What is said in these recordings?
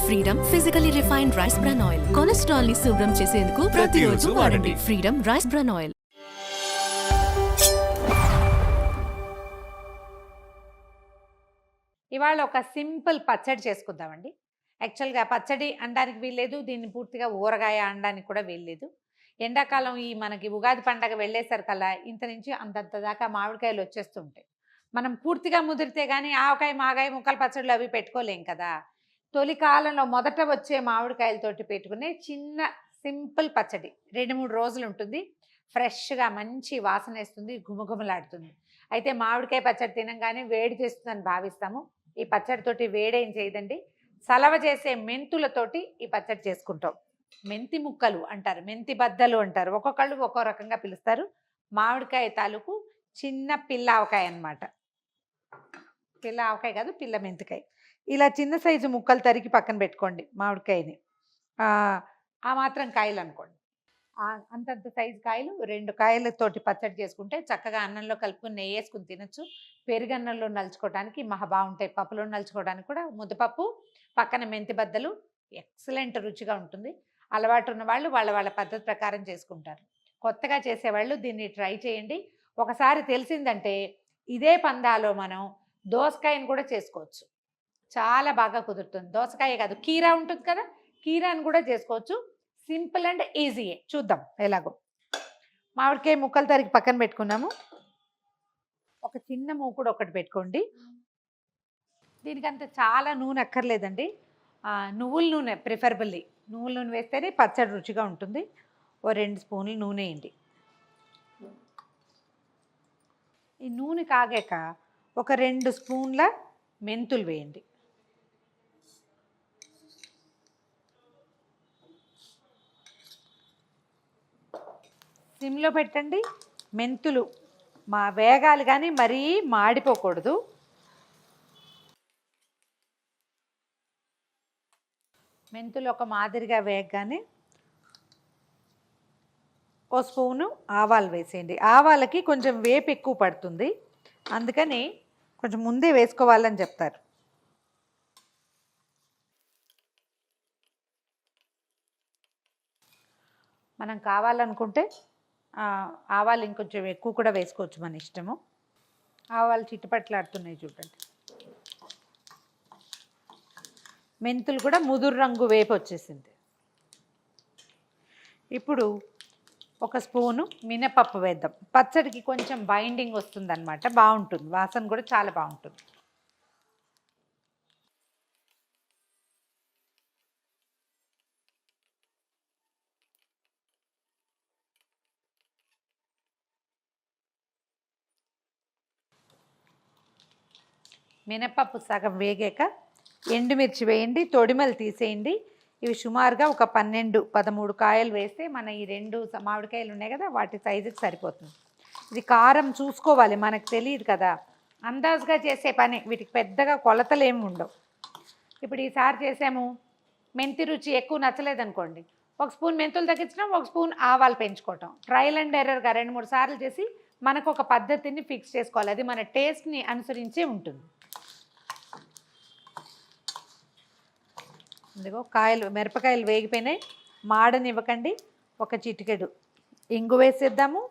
Freedom physically refined rice bran oil. Cholesterol ని శుభ్రం చేసేందుకు ప్రతిరోజు వాడండి. Freedom rice bran oil. ఇవాళ ఒక సింపుల్ పచ్చడి చేసుకుందామండి. యాక్చువల్గా పచ్చడి అనడానికి వీల్లేదు, దీన్ని పూర్తిగా ఊరగాయ అనడానికి కూడా వీల్లేదు. ఎండాకాలం ఈ మనకి ఉగాది పండగ వెళ్ళేసరికల్లా ఇంత నుంచి అంతంత దాకా మామిడికాయలు వచ్చేస్తుంటాయి. మనం పూర్తిగా ముదిరితే కానీ ఆవకాయ మాగాయ ముక్కల పచ్చళ్ళు అవి పెట్టుకోలేం కదా. తొలి కాలంలో మొదట వచ్చే మామిడికాయలతోటి పెట్టుకునే చిన్న సింపుల్ పచ్చడి 2-3 రోజులు ఉంటుంది. ఫ్రెష్గా మంచి వాసన వేస్తుంది, గుమగుమలాడుతుంది. అయితే మామిడికాయ పచ్చడి తినంగానే వేడి చేస్తుందని భావిస్తాము. ఈ పచ్చడితోటి వేడేం చేయదండి, సలవ చేసే మెంతులతోటి ఈ పచ్చడి చేసుకుంటాం. మెంతి ముక్కలు అంటారు, మెంతి బద్దలు అంటారు, ఒక్కొక్కళ్ళు ఒక్కో రకంగా పిలుస్తారు. మామిడికాయ తాలూకు చిన్న పిల్ల ఆవకాయ అన్నమాట. పిల్ల ఆవకాయ కాదు, పిల్ల మెంతికాయ. ఇలా చిన్న సైజు ముక్కలు తరిగి పక్కన పెట్టుకోండి. మామిడికాయని ఆ మాత్రం కాయలు అనుకోండి. అంతంత సైజు కాయలు 2 కాయలతోటి పచ్చడి చేసుకుంటే చక్కగా అన్నంలో కలుపుకొని నెయ్యి వేసుకుని తినచ్చు. పెరుగన్నంలో నలుచుకోవడానికి మహా బాగుంటాయి. పప్పులో నలుచుకోవడానికి కూడా ముద్దపప్పు పక్కన మెంతి బద్దలు ఎక్సలెంట్ రుచిగా ఉంటుంది. అలవాటు ఉన్న వాళ్ళు వాళ్ళ పద్ధతి ప్రకారం చేసుకుంటారు. కొత్తగా చేసేవాళ్ళు దీన్ని ట్రై చేయండి. ఒకసారి తెలిసిందంటే ఇదే పందాలో మనం దోసకాయని కూడా చేసుకోవచ్చు. చాలా బాగా కుదురుతుంది. దోసకాయ కాదు, కీరా ఉంటుంది కదా, కీరాని కూడా చేసుకోవచ్చు. సింపుల్ అండ్ ఈజీయే. చూద్దాం ఎలాగో. మామిడికాయ ముక్కలు తరిగి పక్కన పెట్టుకున్నాము. ఒక చిన్న మూకుడు ఒకటి పెట్టుకోండి. దీనికంత చాలా నూనె అక్కర్లేదండి. నువ్వుల నూనె ప్రిఫరబుల్లీ. నువ్వుల నూనె వేస్తేనే పచ్చడి రుచిగా ఉంటుంది. ఓ 2 స్పూన్లు నూనె వేయండి. ఈ నూనె కాగాక ఒక 2 స్పూన్ల మెంతులు వేయండి. సిమ్లో పెట్టండి. మెంతులు వేగాలి కానీ మరీ మాడిపోకూడదు. మెంతులు ఒక మాదిరిగా వేగగానే ఓ స్పూను ఆవాలు వేసేయండి. ఆవాలకి కొంచెం వేపు ఎక్కువ పడుతుంది, అందుకని కొంచెం ముందే వేసుకోవాలని చెప్తారు. మనం కావాలనుకుంటే ఆవాలు ఇంకొంచెం ఎక్కువ కూడా వేసుకోవచ్చు, మన ఇష్టము. ఆవాలు చిట్టుపట్లాడుతున్నాయి చూడండి. మెంతులు కూడా ముదురు రంగు వేపు వచ్చేసింది. ఇప్పుడు ఒక స్పూను మినపప్పు వేద్దాం. పచ్చడికి కొంచెం బైండింగ్ వస్తుంది అనమాట, బాగుంటుంది. వాసన కూడా చాలా బాగుంటుంది. మినపప్పు సగం వేగాక ఎండుమిర్చి వేయండి, తొడిమలు తీసేయండి. ఇవి సుమారుగా ఒక 12-13 కాయలు వేస్తే మన ఈ 2 మామిడికాయలు ఉన్నాయి కదా, వాటి సైజుకి సరిపోతుంది. ఇది కారం చూసుకోవాలి, మనకు తెలియదు కదా, అందాజుగా చేసే పని. వీటికి పెద్దగా కొలతలు ఏమి ఉండవు. ఇప్పుడు ఈసారి చేసాము, మెంతి రుచి ఎక్కువ నచ్చలేదనుకోండి, 1 స్పూన్ మెంతులు తగ్గించడం, 1 స్పూన్ ఆవాలు పెంచుకోవటం. ట్రయల్ అండ్ ఎర్రర్గా 2-3 సార్లు చేసి మనకు ఒక పద్ధతిని ఫిక్స్ చేసుకోవాలి. అది మన టేస్ట్ని అనుసరించే ఉంటుంది. ఇదిగో మిరపకాయలు వేగిపోయినాయి, మాడనివ్వకండి. ఒక చిటికెడు ఇంగు వేసేద్దాము.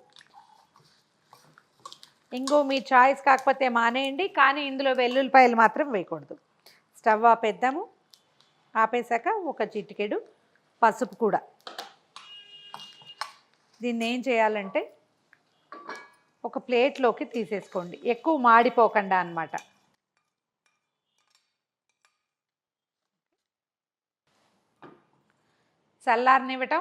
ఇంగు మీ చాయిస్ కాకపోతే మానేయండి, కానీ ఇందులో వెల్లుల్లిపాయలు మాత్రం వేయకూడదు. స్టవ్ ఆపేద్దాము. ఆపేసాక ఒక చిటికెడు పసుపు కూడా. దీన్ని ఏం చేయాలంటే ఒక ప్లేట్లోకి తీసేసుకోండి, ఎక్కువ మాడిపోకుండా అన్నమాట. చల్లారనివ్వటం,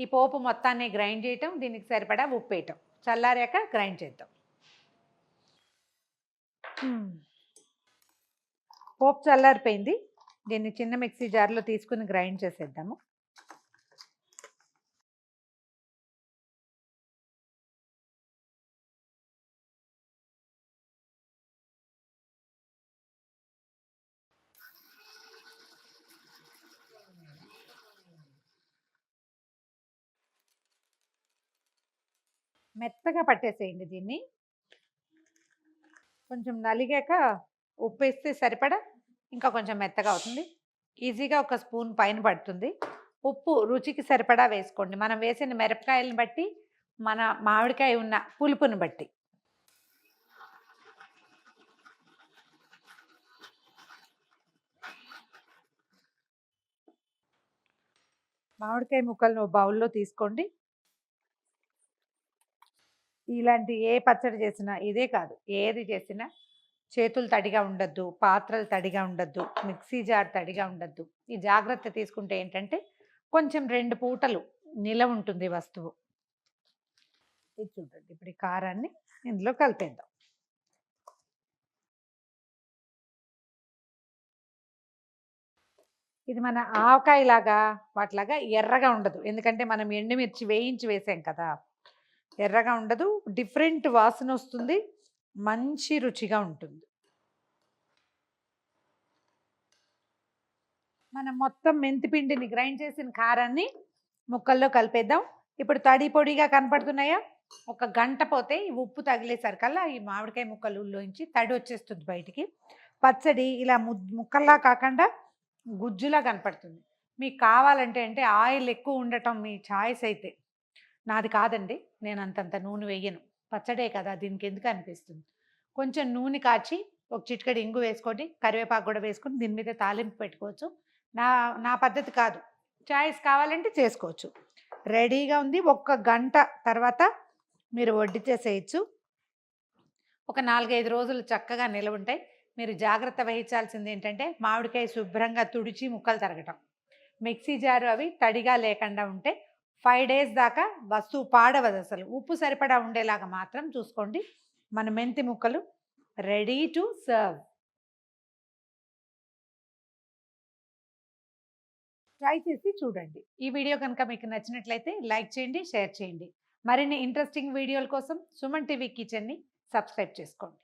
ఈ పోపు మొత్తాన్ని గ్రైండ్ చేయటం, దీనికి సరిపడా ఉప్పు వేయటం. చల్లారాక గ్రైండ్ చేద్దాం. పోపు చల్లారిపోయింది. దీన్ని చిన్న మిక్సీ జార్లో తీసుకుని గ్రైండ్ చేసేద్దాము. మెత్తగా పట్టేసేయండి దీన్ని. కొంచెం నలిగాక ఉప్పు వేస్తే సరిపడా ఇంకా కొంచెం మెత్తగా అవుతుంది. ఈజీగా ఒక స్పూన్ పైన పడుతుంది. ఉప్పు రుచికి సరిపడా వేసుకోండి. మనం వేసిన మిరపకాయలను బట్టి, మన మామిడికాయ ఉన్న పులుపుని బట్టి. మామిడికాయ ముక్కలను బౌల్లో తీసుకోండి. ఇలాంటి ఏ పచ్చడి చేసినా ఇదే కాదు, ఏది చేసినా చేతులు తడిగా ఉండొద్దు, పాత్రలు తడిగా ఉండొద్దు, మిక్సీ జార్ తడిగా ఉండొద్దు. ఈ జాగ్రత్త తీసుకుంటే ఏంటంటే కొంచెం 2 పూటలు నిలవ ఉంటుంది వస్తువు. ఇది చూడండి, ఇప్పుడు ఈ కారాన్ని ఇందులో కలిపేద్దాం. ఇది మన ఆవకాయలాగా వాటిలాగా ఎర్రగా ఉండదు, ఎందుకంటే మనం ఎండుమిర్చి వేయించి వేసాం కదా. ఎర్రగా ఉండదు, డిఫరెంట్ వాసన వస్తుంది, మంచి రుచిగా ఉంటుంది. మనం మొత్తం మెంతిపిండిని గ్రైండ్ చేసిన కారాన్ని ముక్కల్లో కలిపేద్దాం. ఇప్పుడు తడి పొడిగా కనపడుతున్నాయా? ఒక గంట పోతే ఈ ఉప్పు తగిలేసరికల్లా ఈ మామిడికాయ ముక్కలులోంచి తడి వచ్చేస్తుంది బయటికి. పచ్చడి ఇలా ముక్కల్లా కాకుండా గుజ్జులా కనపడుతుంది. మీకు కావాలంటే అంటే ఆయిల్ ఎక్కువ ఉండటం మీ చాయిస్ అయితే. నాది కాదండి, నేను అంతంత నూనె వేయను, పచ్చడే కదా దీనికి ఎందుకు అనిపిస్తుంది. కొంచెం నూనె కాచి ఒక చిటికెడు ఇంగు వేసుకొని, కరివేపాకు కూడా వేసుకొని దీని మీద తాలింపు పెట్టుకోవచ్చు. నా నా పద్ధతి కాదు, చాయిస్ కావాలంటే చేసుకోవచ్చు. రెడీగా ఉంది. 1 గంట తర్వాత మీరు వడ్డించేసేయచ్చు. ఒక 4-5 రోజులు చక్కగా నిలవ ఉంటాయి. మీరు జాగ్రత్త వహించాల్సింది ఏంటంటే మామిడికాయ శుభ్రంగా తుడిచి ముక్కలు తరగటం, మిక్సీ జారు అవి తడిగా లేకుండా ఉంటే 5 డేస్ దాకా వస్తువు పాడవదు అసలు. ఉప్పు సరిపడా ఉండేలాగా మాత్రం చూసుకోండి. మన మెంతి ముక్కలు రెడీ టు సర్వ్. ట్రై చేసి చూడండి. ఈ వీడియో కనుక మీకు నచ్చినట్లయితే లైక్ చేయండి, షేర్ చేయండి. మరిన్ని ఇంట్రెస్టింగ్ వీడియోల కోసం సుమన్ టీవీ కిచెన్ని సబ్స్క్రైబ్ చేసుకోండి.